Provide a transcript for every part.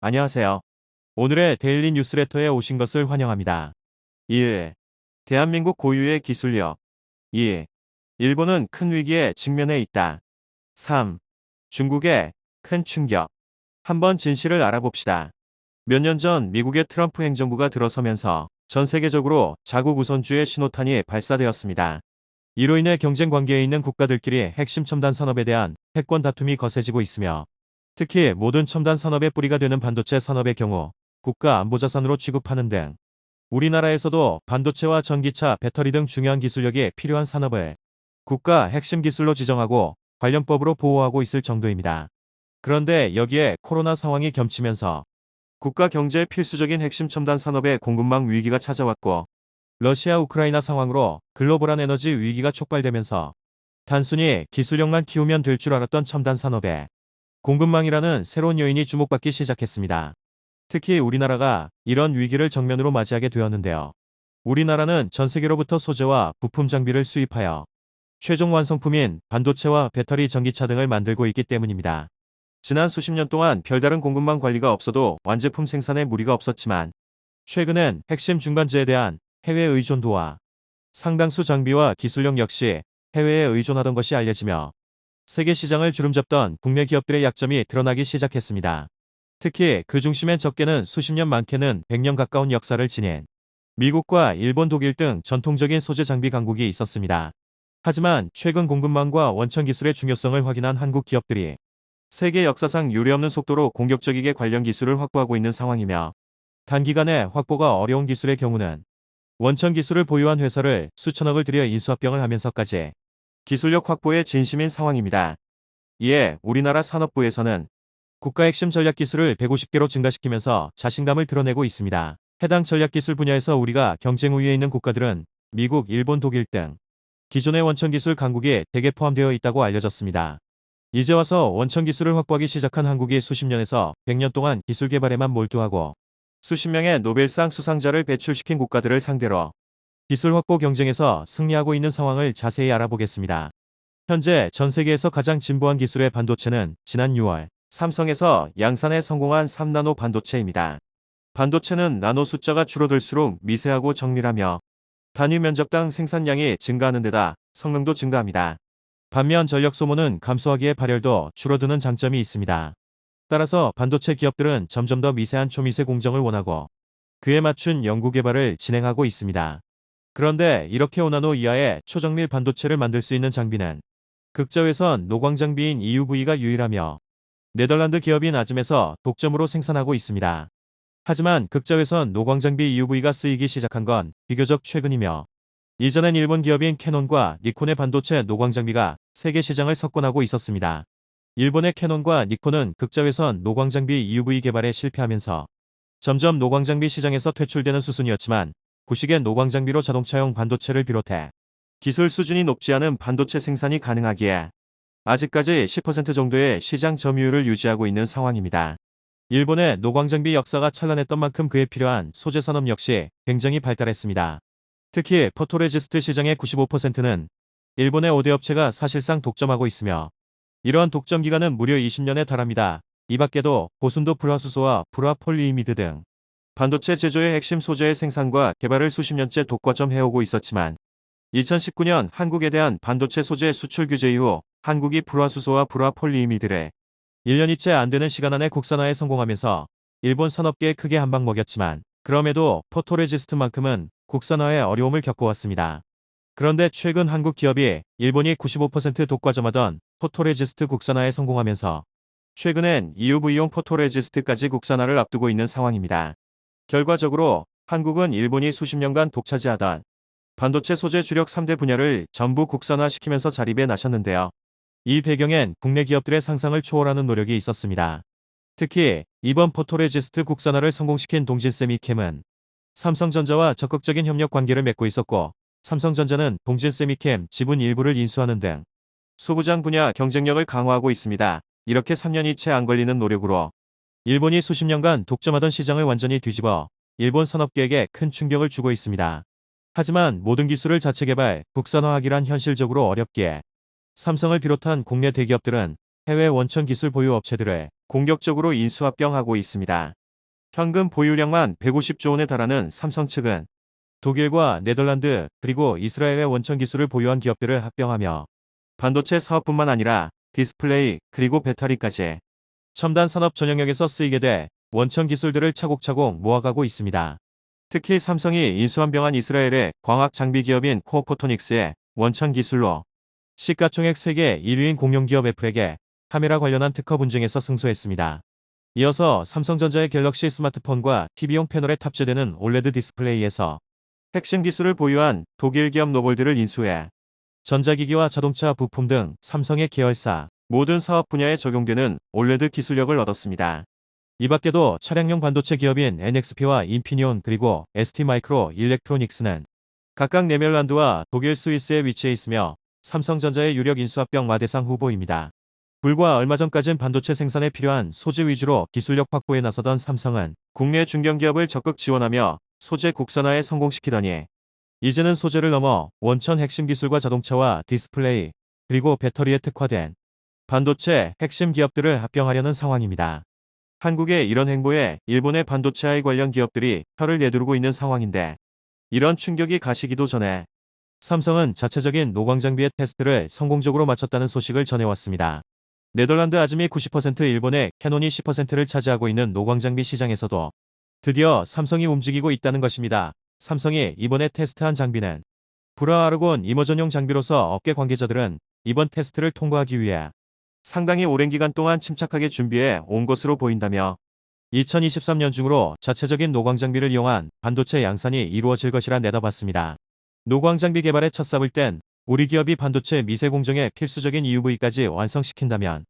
안녕하세요. 오늘의 데일리 뉴스레터에 오신 것을 환영합니다. 1. 대한민국 고유의 기술력. 2. 일본은 큰 위기에 직면해 있다. 3. 중국의 큰 충격. 한번 진실을 알아봅시다. 몇 년 전 미국의 트럼프 행정부가 들어서면서 전 세계적으로 자국 우선주의 신호탄이 발사되었습니다. 이로 인해 경쟁 관계에 있는 국가들끼리 핵심 첨단 산업에 대한 패권 다툼이 거세지고 있으며 특히 모든 첨단 산업의 뿌리가 되는 반도체 산업의 경우 국가 안보 자산으로 취급하는 등 우리나라에서도 반도체와 전기차, 배터리 등 중요한 기술력이 필요한 산업을 국가 핵심 기술로 지정하고 관련법으로 보호하고 있을 정도입니다. 그런데 여기에 코로나 상황이 겹치면서 국가 경제에 필수적인 핵심 첨단 산업의 공급망 위기가 찾아왔고 러시아 우크라이나 상황으로 글로벌한 에너지 위기가 촉발되면서 단순히 기술력만 키우면 될 줄 알았던 첨단 산업에 공급망이라는 새로운 요인이 주목받기 시작했습니다. 특히 우리나라가 이런 위기를 정면으로 맞이하게 되었는데요. 우리나라는 전 세계로부터 소재와 부품 장비를 수입하여 최종 완성품인 반도체와 배터리 전기차 등을 만들고 있기 때문입니다. 지난 수십 년 동안 별다른 공급망 관리가 없어도 완제품 생산에 무리가 없었지만 최근엔 핵심 중간재에 대한 해외 의존도와 상당수 장비와 기술력 역시 해외에 의존하던 것이 알려지며 세계 시장을 주름잡던 국내 기업들의 약점이 드러나기 시작했습니다. 특히 그 중심엔 적게는 수십 년 많게는 100년 가까운 역사를 지닌 미국과 일본, 독일 등 전통적인 소재 장비 강국이 있었습니다. 하지만 최근 공급망과 원천 기술의 중요성을 확인한 한국 기업들이 세계 역사상 유례없는 속도로 공격적이게 관련 기술을 확보하고 있는 상황이며 단기간에 확보가 어려운 기술의 경우는 원천 기술을 보유한 회사를 수천억을 들여 인수합병을 하면서까지 기술력 확보에 진심인 상황입니다. 이에 우리나라 산업부에서는 국가 핵심 전략기술을 150개로 증가시키면서 자신감을 드러내고 있습니다. 해당 전략기술 분야에서 우리가 경쟁 우위에 있는 국가들은 미국, 일본, 독일 등 기존의 원천기술 강국이 대개 포함되어 있다고 알려졌습니다. 이제 와서 원천기술을 확보하기 시작한 한국이 수십 년에서 100년 동안 기술 개발에만 몰두하고 수십 명의 노벨상 수상자를 배출시킨 국가들을 상대로 기술 확보 경쟁에서 승리하고 있는 상황을 자세히 알아보겠습니다. 현재 전 세계에서 가장 진보한 기술의 반도체는 지난 6월 삼성에서 양산에 성공한 3나노 반도체입니다. 반도체는 나노 숫자가 줄어들수록 미세하고 정밀하며 단위 면적당 생산량이 증가하는 데다 성능도 증가합니다. 반면 전력 소모는 감소하기에 발열도 줄어드는 장점이 있습니다. 따라서 반도체 기업들은 점점 더 미세한 초미세 공정을 원하고 그에 맞춘 연구개발을 진행하고 있습니다. 그런데 이렇게 5나노 이하의 초정밀 반도체를 만들 수 있는 장비는 극자외선 노광 장비인 EUV가 유일하며 네덜란드 기업인 아즘에서 독점으로 생산하고 있습니다. 하지만 극자외선 노광 장비 EUV가 쓰이기 시작한 건 비교적 최근이며 이전엔 일본 기업인 캐논과 니콘의 반도체 노광 장비가 세계 시장을 석권하고 있었습니다. 일본의 캐논과 니콘은 극자외선 노광 장비 EUV 개발에 실패하면서 점점 노광 장비 시장에서 퇴출되는 수순이었지만 구식의 노광 장비로 자동차용 반도체를 비롯해 기술 수준이 높지 않은 반도체 생산이 가능하기에 아직까지 10% 정도의 시장 점유율을 유지하고 있는 상황입니다. 일본의 노광 장비 역사가 찬란했던 만큼 그에 필요한 소재 산업 역시 굉장히 발달했습니다. 특히 포토레지스트 시장의 95%는 일본의 5대 업체가 사실상 독점하고 있으며 이러한 독점 기간은 무려 20년에 달합니다. 이 밖에도 고순도 불화수소와 불화폴리이미드 등 반도체 제조의 핵심 소재의 생산과 개발을 수십 년째 독과점해오고 있었지만 2019년 한국에 대한 반도체 소재 수출 규제 이후 한국이 불화수소와 불화폴리이미드를 1년이 채 안 되는 시간 안에 국산화에 성공하면서 일본 산업계에 크게 한방 먹였지만 그럼에도 포토레지스트만큼은 국산화에 어려움을 겪어왔습니다. 그런데 최근 한국 기업이 일본이 95% 독과점하던 포토레지스트 국산화에 성공하면서 최근엔 EUV용 포토레지스트까지 국산화를 앞두고 있는 상황입니다. 결과적으로 한국은 일본이 수십 년간 독차지하던 반도체 소재 주력 3대 분야를 전부 국산화시키면서 자립에 나섰는데요. 이 배경엔 국내 기업들의 상상을 초월하는 노력이 있었습니다. 특히 이번 포토레지스트 국산화를 성공시킨 동진세미캠은 삼성전자와 적극적인 협력 관계를 맺고 있었고 삼성전자는 동진세미캠 지분 일부를 인수하는 등 소부장 분야 경쟁력을 강화하고 있습니다. 이렇게 3년이 채 안 걸리는 노력으로 일본이 수십 년간 독점하던 시장을 완전히 뒤집어 일본 산업계에게 큰 충격을 주고 있습니다. 하지만 모든 기술을 자체 개발, 국산화하기란 현실적으로 어렵기에 삼성을 비롯한 국내 대기업들은 해외 원천 기술 보유 업체들을 공격적으로 인수합병하고 있습니다. 현금 보유량만 150조 원에 달하는 삼성 측은 독일과 네덜란드 그리고 이스라엘의 원천 기술을 보유한 기업들을 합병하며 반도체 사업뿐만 아니라 디스플레이 그리고 배터리까지 첨단 산업 전 영역에서 쓰이게 돼 원천 기술들을 차곡차곡 모아가고 있습니다. 특히 삼성이 인수합병한 이스라엘의 광학 장비 기업인 코어포토닉스의 원천 기술로 시가총액 세계 1위인 공룡기업 애플에게 카메라 관련한 특허 분쟁에서 승소했습니다. 이어서 삼성전자의 갤럭시 스마트폰과 TV용 패널에 탑재되는 올레드 디스플레이에서 핵심 기술을 보유한 독일 기업 노볼드를 인수해 전자기기와 자동차 부품 등 삼성의 계열사 모든 사업 분야에 적용되는 올레드 기술력을 얻었습니다. 이 밖에도 차량용 반도체 기업인 NXP와 인피니온 그리고 ST마이크로 일렉트로닉스는 각각 네덜란드와 독일 스위스에 위치해 있으며 삼성전자의 유력 인수합병 마대상 후보입니다. 불과 얼마 전까진 반도체 생산에 필요한 소재 위주로 기술력 확보에 나서던 삼성은 국내 중견기업을 적극 지원하며 소재 국산화에 성공시키더니 이제는 소재를 넘어 원천 핵심 기술과 자동차와 디스플레이 그리고 배터리에 특화된 반도체 핵심 기업들을 합병하려는 상황입니다. 한국의 이런 행보에 일본의 반도체 AI 관련 기업들이 혀를 내두르고 있는 상황인데 이런 충격이 가시기도 전에 삼성은 자체적인 노광 장비의 테스트를 성공적으로 마쳤다는 소식을 전해왔습니다. 네덜란드 아즈미 90%, 일본의 캐논이 10%를 차지하고 있는 노광 장비 시장에서도 드디어 삼성이 움직이고 있다는 것입니다. 삼성이 이번에 테스트한 장비는 불화아르곤 이머전용 장비로서 업계 관계자들은 이번 테스트를 통과하기 위해 상당히 오랜 기간 동안 침착하게 준비해 온 것으로 보인다며 2023년 중으로 자체적인 노광 장비를 이용한 반도체 양산이 이루어질 것이라 내다봤습니다. 노광 장비 개발에 첫 삽을 뗀 우리 기업이 반도체 미세 공정의 필수적인 EUV까지 완성시킨다면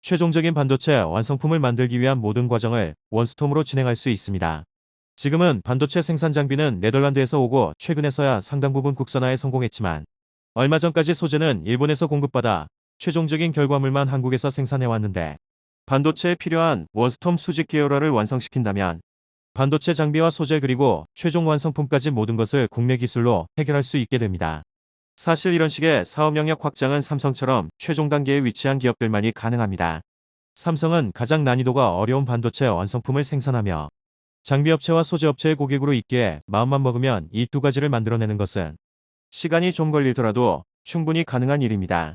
최종적인 반도체 완성품을 만들기 위한 모든 과정을 원스톱으로 진행할 수 있습니다. 지금은 반도체 생산 장비는 네덜란드에서 오고 최근에서야 상당 부분 국산화에 성공했지만 얼마 전까지 소재는 일본에서 공급받아 최종적인 결과물만 한국에서 생산해왔는데 반도체에 필요한 원스톱 수직 계열화를 완성시킨다면 반도체 장비와 소재 그리고 최종 완성품까지 모든 것을 국내 기술로 해결할 수 있게 됩니다. 사실 이런 식의 사업 영역 확장은 삼성처럼 최종 단계에 위치한 기업들만이 가능합니다. 삼성은 가장 난이도가 어려운 반도체 완성품을 생산하며 장비업체와 소재업체의 고객으로 있기에 마음만 먹으면 이 두 가지를 만들어내는 것은 시간이 좀 걸리더라도 충분히 가능한 일입니다.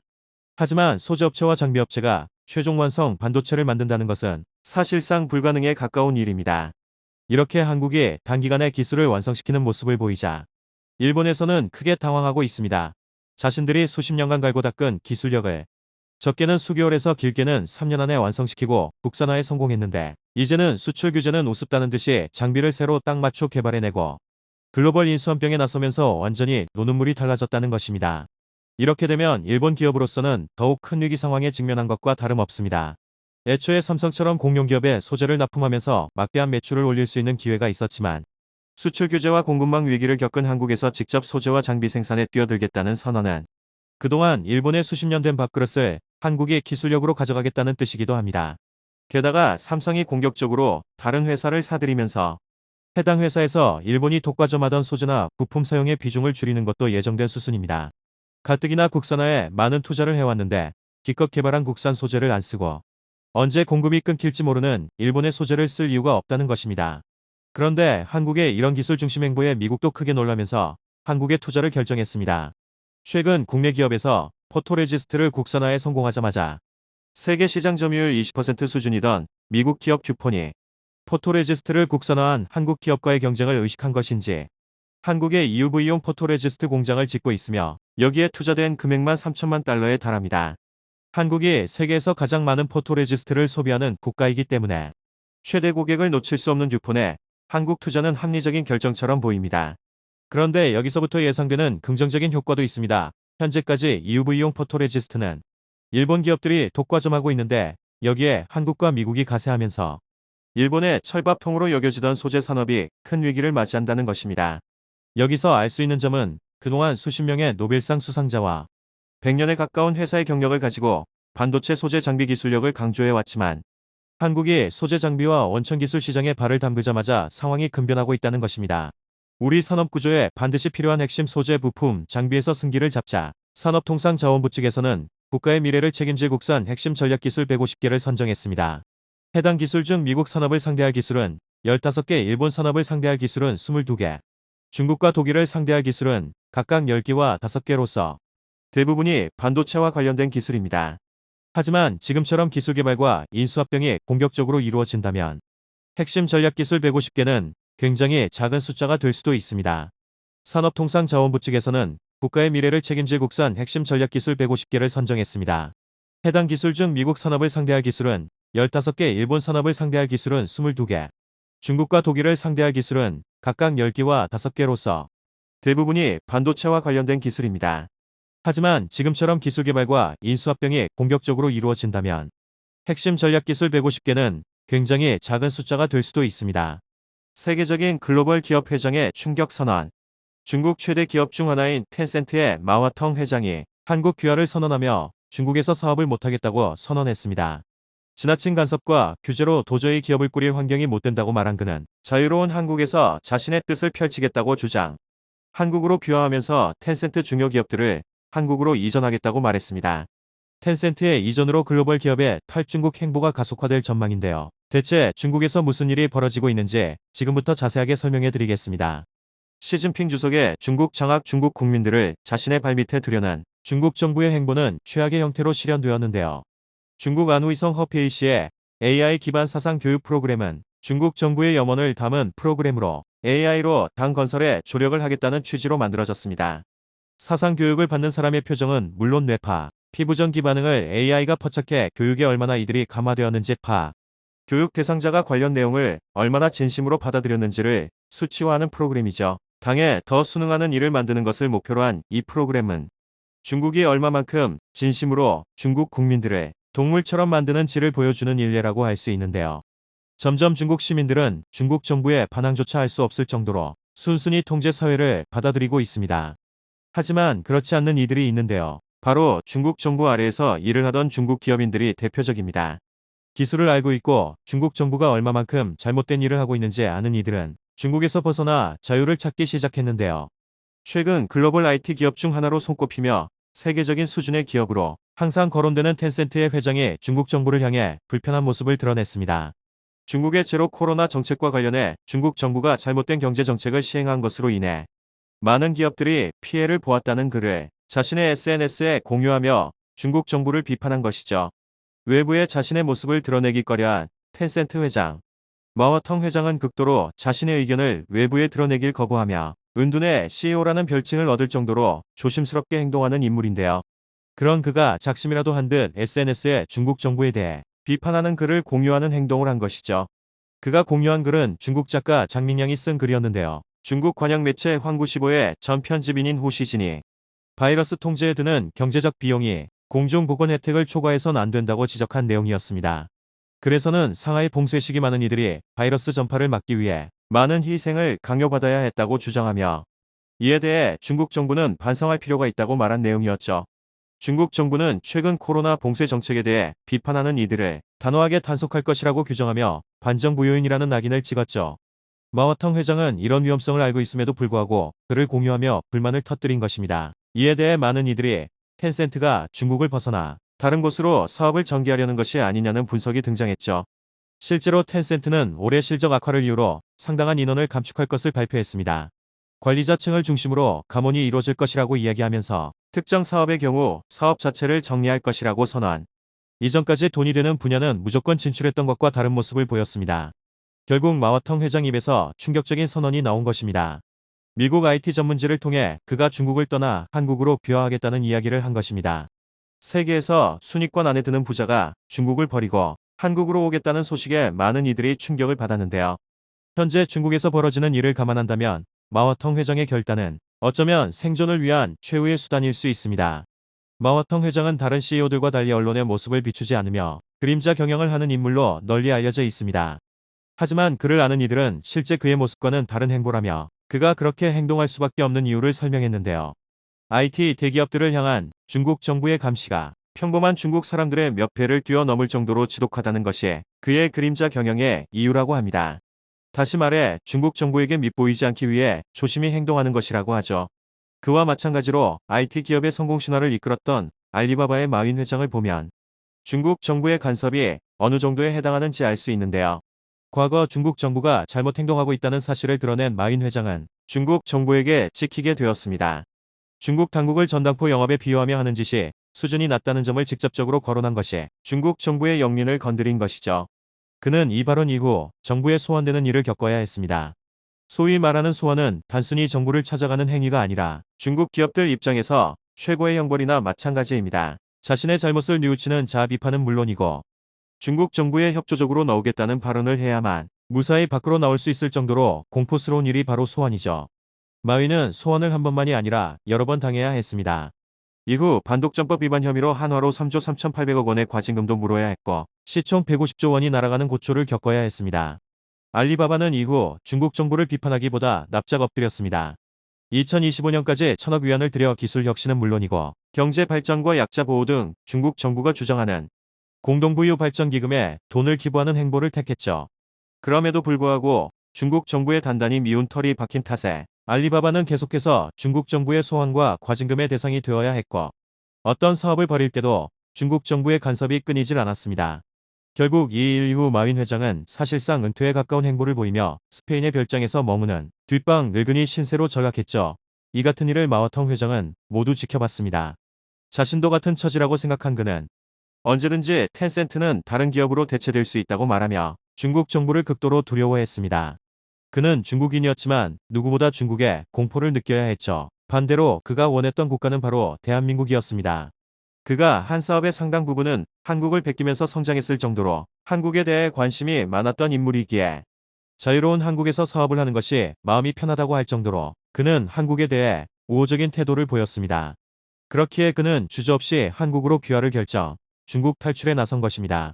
하지만 소재업체와 장비업체가 최종 완성 반도체를 만든다는 것은 사실상 불가능에 가까운 일입니다. 이렇게 한국이 단기간에 기술을 완성시키는 모습을 보이자 일본에서는 크게 당황하고 있습니다. 자신들이 수십 년간 갈고 닦은 기술력을 적게는 수개월에서 길게는 3년 안에 완성시키고 국산화에 성공했는데 이제는 수출 규제는 우습다는 듯이 장비를 새로 딱 맞춰 개발해내고 글로벌 인수합병에 나서면서 완전히 노는 물이 달라졌다는 것입니다. 이렇게 되면 일본 기업으로서는 더욱 큰 위기 상황에 직면한 것과 다름없습니다. 애초에 삼성처럼 공룡기업에 소재를 납품하면서 막대한 매출을 올릴 수 있는 기회가 있었지만 수출 규제와 공급망 위기를 겪은 한국에서 직접 소재와 장비 생산에 뛰어들겠다는 선언은 그동안 일본의 수십 년 된 밥그릇을 한국이 기술력으로 가져가겠다는 뜻이기도 합니다. 게다가 삼성이 공격적으로 다른 회사를 사들이면서 해당 회사에서 일본이 독과점하던 소재나 부품 사용의 비중을 줄이는 것도 예정된 수순입니다. 가뜩이나 국산화에 많은 투자를 해왔는데 기껏 개발한 국산 소재를 안 쓰고 언제 공급이 끊길지 모르는 일본의 소재를 쓸 이유가 없다는 것입니다. 그런데 한국의 이런 기술 중심 행보에 미국도 크게 놀라면서 한국에 투자를 결정했습니다. 최근 국내 기업에서 포토레지스트를 국산화에 성공하자마자 세계 시장 점유율 20% 수준이던 미국 기업 듀폰이 포토레지스트를 국산화한 한국 기업과의 경쟁을 의식한 것인지 한국의 EUV용 포토레지스트 공장을 짓고 있으며 여기에 투자된 금액만 3천만 달러에 달합니다. 한국이 세계에서 가장 많은 포토레지스트를 소비하는 국가이기 때문에 최대 고객을 놓칠 수 없는 듀폰에 한국 투자는 합리적인 결정처럼 보입니다. 그런데 여기서부터 예상되는 긍정적인 효과도 있습니다. 현재까지 EUV용 포토레지스트는 일본 기업들이 독과점하고 있는데 여기에 한국과 미국이 가세하면서 일본의 철밥통으로 여겨지던 소재 산업이 큰 위기를 맞이한다는 것입니다. 여기서 알 수 있는 점은 그동안 수십 명의 노벨상 수상자와 100년에 가까운 회사의 경력을 가지고 반도체 소재 장비 기술력을 강조해왔지만 한국이 소재 장비와 원천 기술 시장에 발을 담그자마자 상황이 급변하고 있다는 것입니다. 우리 산업 구조에 반드시 필요한 핵심 소재 부품 장비에서 승기를 잡자 산업통상자원부 측에서는 국가의 미래를 책임질 국산 핵심 전략기술 150개를 선정했습니다. 해당 기술 중 미국 산업을 상대할 기술은 15개, 일본 산업을 상대할 기술은 22개, 중국과 독일을 상대할 기술은 각각 10개와 5개로서 대부분이 반도체와 관련된 기술입니다. 하지만 지금처럼 기술 개발과 인수합병이 공격적으로 이루어진다면 핵심 전략기술 150개는 굉장히 작은 숫자가 될 수도 있습니다. 산업통상자원부 측에서는 국가의 미래를 책임질 국산 핵심 전략기술 150개를 선정했습니다. 해당 기술 중 미국 산업을 상대할 기술은 15개, 일본 산업을 상대할 기술은 22개, 중국과 독일을 상대할 기술은 각각 10개와 5개로서 대부분이 반도체와 관련된 기술입니다. 하지만 지금처럼 기술 개발과 인수합병이 공격적으로 이루어진다면 핵심 전략기술 150개는 굉장히 작은 숫자가 될 수도 있습니다. 세계적인 글로벌 기업 회장의 충격 선언. 중국 최대 기업 중 하나인 텐센트의 마화텅 회장이 한국 귀화를 선언하며 중국에서 사업을 못하겠다고 선언했습니다. 지나친 간섭과 규제로 도저히 기업을 꾸릴 환경이 못 된다고 말한 그는 자유로운 한국에서 자신의 뜻을 펼치겠다고 주장. 한국으로 귀화하면서 텐센트 중요 기업들을 한국으로 이전하겠다고 말했습니다. 텐센트의 이전으로 글로벌 기업의 탈중국 행보가 가속화될 전망인데요. 대체 중국에서 무슨 일이 벌어지고 있는지 지금부터 자세하게 설명해 드리겠습니다. 시진핑 주석의 중국 장악 중국 국민들을 자신의 발밑에 두려는 중국 정부의 행보는 최악의 형태로 실현되었는데요. 중국 안후이성 허페이 씨의 AI 기반 사상 교육 프로그램은 중국 정부의 염원을 담은 프로그램으로 AI로 당 건설에 조력을 하겠다는 취지로 만들어졌습니다. 사상 교육을 받는 사람의 표정은 물론 뇌파, 피부전기 반응을 AI가 포착해 교육에 얼마나 이들이 감화되었는지 교육 대상자가 관련 내용을 얼마나 진심으로 받아들였는지를 수치화하는 프로그램이죠. 당에 더 순응하는 일을 만드는 것을 목표로 한 이 프로그램은 중국이 얼마만큼 진심으로 중국 국민들을 동물처럼 만드는 지를 보여주는 일례라고 할 수 있는데요. 점점 중국 시민들은 중국 정부에 반항조차 할 수 없을 정도로 순순히 통제 사회를 받아들이고 있습니다. 하지만 그렇지 않는 이들이 있는데요. 바로 중국 정부 아래에서 일을 하던 중국 기업인들이 대표적입니다. 기술을 알고 있고 중국 정부가 얼마만큼 잘못된 일을 하고 있는지 아는 이들은 중국에서 벗어나 자유를 찾기 시작했는데요. 최근 글로벌 IT 기업 중 하나로 손꼽히며 세계적인 수준의 기업으로 항상 거론되는 텐센트의 회장이 중국 정부를 향해 불편한 모습을 드러냈습니다. 중국의 제로 코로나 정책과 관련해 중국 정부가 잘못된 경제 정책을 시행한 것으로 인해 많은 기업들이 피해를 보았다는 글을 자신의 SNS에 공유하며 중국 정부를 비판한 것이죠. 외부에 자신의 모습을 드러내기 꺼려한 텐센트 회장. 마화텅 회장은 극도로 자신의 의견을 외부에 드러내길 거부하며 은둔의 CEO라는 별칭을 얻을 정도로 조심스럽게 행동하는 인물인데요. 그런 그가 작심이라도 한 듯 SNS에 중국 정부에 대해 비판하는 글을 공유하는 행동을 한 것이죠. 그가 공유한 글은 중국 작가 장민양이 쓴 글이었는데요. 중국 관영 매체 황구시보의 전 편집인인 호시진이 바이러스 통제에 드는 경제적 비용이 공중보건 혜택을 초과해선 안 된다고 지적한 내용이었습니다. 그래서는 상하이 봉쇄식이 많은 이들이 바이러스 전파를 막기 위해 많은 희생을 강요받아야 했다고 주장하며 이에 대해 중국 정부는 반성할 필요가 있다고 말한 내용이었죠. 중국 정부는 최근 코로나 봉쇄 정책에 대해 비판하는 이들을 단호하게 단속할 것이라고 규정하며 반정부요인이라는 낙인을 찍었죠. 마화텅 회장은 이런 위험성을 알고 있음에도 불구하고 글을 공유하며 불만을 터뜨린 것입니다. 이에 대해 많은 이들이 텐센트가 중국을 벗어나 다른 곳으로 사업을 전개하려는 것이 아니냐는 분석이 등장했죠. 실제로 텐센트는 올해 실적 악화를 이유로 상당한 인원을 감축할 것을 발표했습니다. 관리자층을 중심으로 감원이 이루어질 것이라고 이야기하면서 특정 사업의 경우 사업 자체를 정리할 것이라고 선언. 이전까지 돈이 되는 분야는 무조건 진출했던 것과 다른 모습을 보였습니다. 결국 마화텅 회장 입에서 충격적인 선언이 나온 것입니다. 미국 IT 전문지를 통해 그가 중국을 떠나 한국으로 귀화하겠다는 이야기를 한 것입니다. 세계에서 순위권 안에 드는 부자가 중국을 버리고 한국으로 오겠다는 소식에 많은 이들이 충격을 받았는데요. 현재 중국에서 벌어지는 일을 감안한다면 마화텅 회장의 결단은 어쩌면 생존을 위한 최후의 수단일 수 있습니다. 마화텅 회장은 다른 CEO들과 달리 언론의 모습을 비추지 않으며 그림자 경영을 하는 인물로 널리 알려져 있습니다. 하지만 그를 아는 이들은 실제 그의 모습과는 다른 행보라며 그가 그렇게 행동할 수밖에 없는 이유를 설명했는데요. IT 대기업들을 향한 중국 정부의 감시가 평범한 중국 사람들의 몇 배를 뛰어넘을 정도로 지독하다는 것이 그의 그림자 경영의 이유라고 합니다. 다시 말해 중국 정부에게 밉보이지 않기 위해 조심히 행동하는 것이라고 하죠. 그와 마찬가지로 IT 기업의 성공 신화를 이끌었던 알리바바의 마윈 회장을 보면 중국 정부의 간섭이 어느 정도에 해당하는지 알 수 있는데요. 과거 중국 정부가 잘못 행동하고 있다는 사실을 드러낸 마윈 회장은 중국 정부에게 찍히게 되었습니다. 중국 당국을 전당포 영업에 비유하며 하는 짓이 수준이 낮다는 점을 직접적으로 거론한 것이 중국 정부의 영린을 건드린 것이죠. 그는 이 발언 이후 정부에 소환되는 일을 겪어야 했습니다. 소위 말하는 소환은 단순히 정부를 찾아가는 행위가 아니라 중국 기업들 입장에서 최고의 형벌이나 마찬가지입니다. 자신의 잘못을 뉘우치는 자아 비판은 물론이고 중국 정부에 협조적으로 나오겠다는 발언을 해야만 무사히 밖으로 나올 수 있을 정도로 공포스러운 일이 바로 소환이죠. 마윈은 소환을 한 번만이 아니라 여러 번 당해야 했습니다. 이후 반독점법 위반 혐의로 한화로 3조 3,800억 원의 과징금도 물어야 했고 시총 150조 원이 날아가는 고초를 겪어야 했습니다. 알리바바는 이후 중국 정부를 비판하기보다 납작 엎드렸습니다. 2025년까지 1,000억 위안을 들여 기술 혁신은 물론이고 경제 발전과 약자 보호 등 중국 정부가 주장하는 공동부유 발전 기금에 돈을 기부하는 행보를 택했죠. 그럼에도 불구하고 중국 정부의 단단히 미운 털이 박힌 탓에 알리바바는 계속해서 중국 정부의 소환과 과징금의 대상이 되어야 했고 어떤 사업을 벌일 때도 중국 정부의 간섭이 끊이질 않았습니다. 결국 이 일 이후 마윈 회장은 사실상 은퇴에 가까운 행보를 보이며 스페인의 별장에서 머무는 뒷방 늙은이 신세로 전락했죠. 이 같은 일을 마워텅 회장은 모두 지켜봤습니다. 자신도 같은 처지라고 생각한 그는 언제든지 텐센트는 다른 기업으로 대체될 수 있다고 말하며 중국 정부를 극도로 두려워했습니다. 그는 중국인이었지만 누구보다 중국에 공포를 느껴야 했죠. 반대로 그가 원했던 국가는 바로 대한민국이었습니다. 그가 한 사업의 상당 부분은 한국을 베끼면서 성장했을 정도로 한국에 대해 관심이 많았던 인물이기에 자유로운 한국에서 사업을 하는 것이 마음이 편하다고 할 정도로 그는 한국에 대해 우호적인 태도를 보였습니다. 그렇기에 그는 주저없이 한국으로 귀화를 결정, 중국 탈출에 나선 것입니다.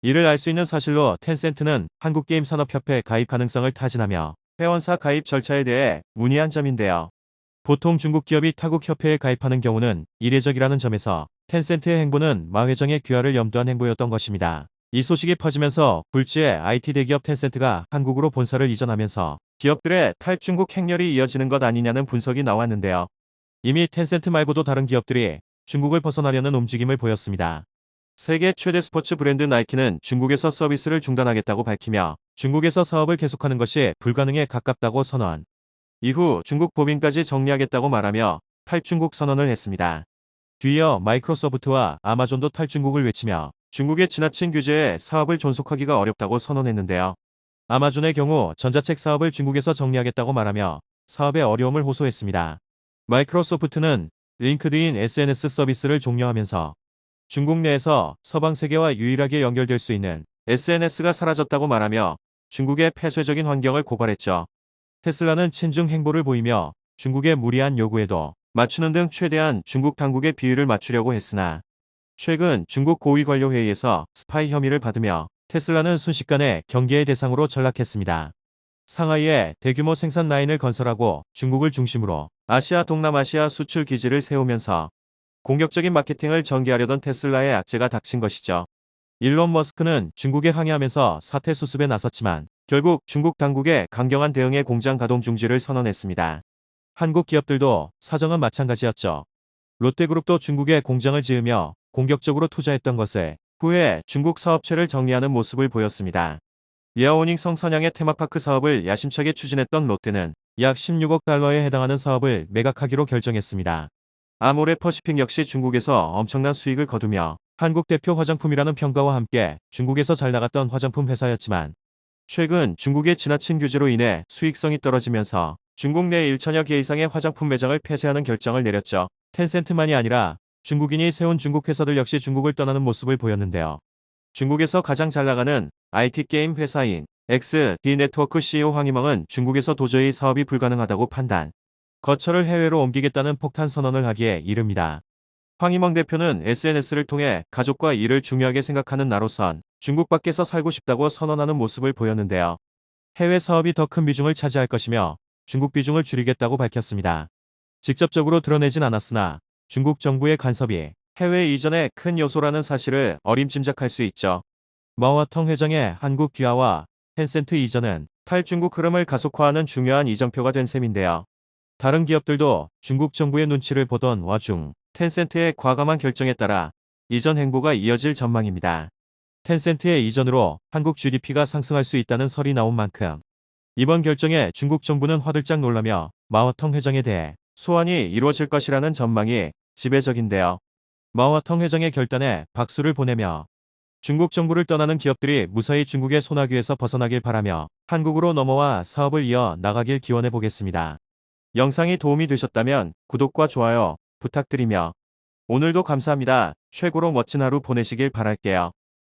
이를 알 수 있는 사실로 텐센트는 한국게임산업협회에 가입 가능성을 타진하며 회원사 가입 절차에 대해 문의한 점인데요. 보통 중국 기업이 타국협회에 가입하는 경우는 이례적이라는 점에서 텐센트의 행보는 마 회장의 귀화를 염두한 행보였던 것입니다. 이 소식이 퍼지면서 굴지의 IT 대기업 텐센트가 한국으로 본사를 이전하면서 기업들의 탈중국 행렬이 이어지는 것 아니냐는 분석이 나왔는데요. 이미 텐센트 말고도 다른 기업들이 중국을 벗어나려는 움직임을 보였습니다. 세계 최대 스포츠 브랜드 나이키는 중국에서 서비스를 중단하겠다고 밝히며 중국에서 사업을 계속하는 것이 불가능에 가깝다고 선언. 이후 중국 법인까지 정리하겠다고 말하며 탈중국 선언을 했습니다. 뒤이어 마이크로소프트와 아마존도 탈중국을 외치며 중국의 지나친 규제에 사업을 존속하기가 어렵다고 선언했는데요. 아마존의 경우 전자책 사업을 중국에서 정리하겠다고 말하며 사업의 어려움을 호소했습니다. 마이크로소프트는 링크드인 SNS 서비스를 종료하면서 중국 내에서 서방 세계와 유일하게 연결될 수 있는 SNS가 사라졌다고 말하며 중국의 폐쇄적인 환경을 고발했죠. 테슬라는 친중 행보를 보이며 중국의 무리한 요구에도 맞추는 등 최대한 중국 당국의 비율을 맞추려고 했으나 최근 중국 고위 관료 회의에서 스파이 혐의를 받으며 테슬라는 순식간에 경계의 대상으로 전락했습니다. 상하이에 대규모 생산 라인을 건설하고 중국을 중심으로 아시아 동남아시아 수출 기지를 세우면서 공격적인 마케팅을 전개하려던 테슬라의 악재가 닥친 것이죠. 일론 머스크는 중국에 항의하면서 사태 수습에 나섰지만 결국 중국 당국의 강경한 대응에 공장 가동 중지를 선언했습니다. 한국 기업들도 사정은 마찬가지였죠. 롯데그룹도 중국에 공장을 지으며 공격적으로 투자했던 것을 후에 중국 사업체를 정리하는 모습을 보였습니다. 리아오닝 성선양의 테마파크 사업을 야심차게 추진했던 롯데는 약 16억 달러에 해당하는 사업을 매각하기로 결정했습니다. 아모레 퍼시픽 역시 중국에서 엄청난 수익을 거두며 한국 대표 화장품이라는 평가와 함께 중국에서 잘 나갔던 화장품 회사였지만 최근 중국의 지나친 규제로 인해 수익성이 떨어지면서 중국 내 1천여 개 이상의 화장품 매장을 폐쇄하는 결정을 내렸죠. 텐센트만이 아니라 중국인이 세운 중국 회사들 역시 중국을 떠나는 모습을 보였는데요. 중국에서 가장 잘 나가는 IT 게임 회사인 XD네트워크 CEO 황희멍은 중국에서 도저히 사업이 불가능하다고 판단. 거처를 해외로 옮기겠다는 폭탄 선언을 하기에 이릅니다. 황희멍 대표는 SNS를 통해 가족과 일을 중요하게 생각하는 나로선 중국 밖에서 살고 싶다고 선언하는 모습을 보였는데요. 해외 사업이 더 큰 비중을 차지할 것이며 중국 비중을 줄이겠다고 밝혔습니다. 직접적으로 드러내진 않았으나 중국 정부의 간섭이 해외 이전에 큰 요소라는 사실을 어림짐작할 수 있죠. 마워텅 회장의 한국 귀화와 텐센트 이전은 탈중국 흐름을 가속화하는 중요한 이정표가 된 셈인데요. 다른 기업들도 중국 정부의 눈치를 보던 와중 텐센트의 과감한 결정에 따라 이전 행보가 이어질 전망입니다. 텐센트의 이전으로 한국 GDP가 상승할 수 있다는 설이 나온 만큼 이번 결정에 중국 정부는 화들짝 놀라며 마오텅 회장에 대해 소환이 이루어질 것이라는 전망이 지배적인데요. 마오텅 회장의 결단에 박수를 보내며 중국 정부를 떠나는 기업들이 무사히 중국의 소나기에서 벗어나길 바라며 한국으로 넘어와 사업을 이어 나가길 기원해 보겠습니다. 영상이 도움이 되셨다면 구독과 좋아요 부탁드리며 오늘도 감사합니다. 최고로 멋진 하루 보내시길 바랄게요.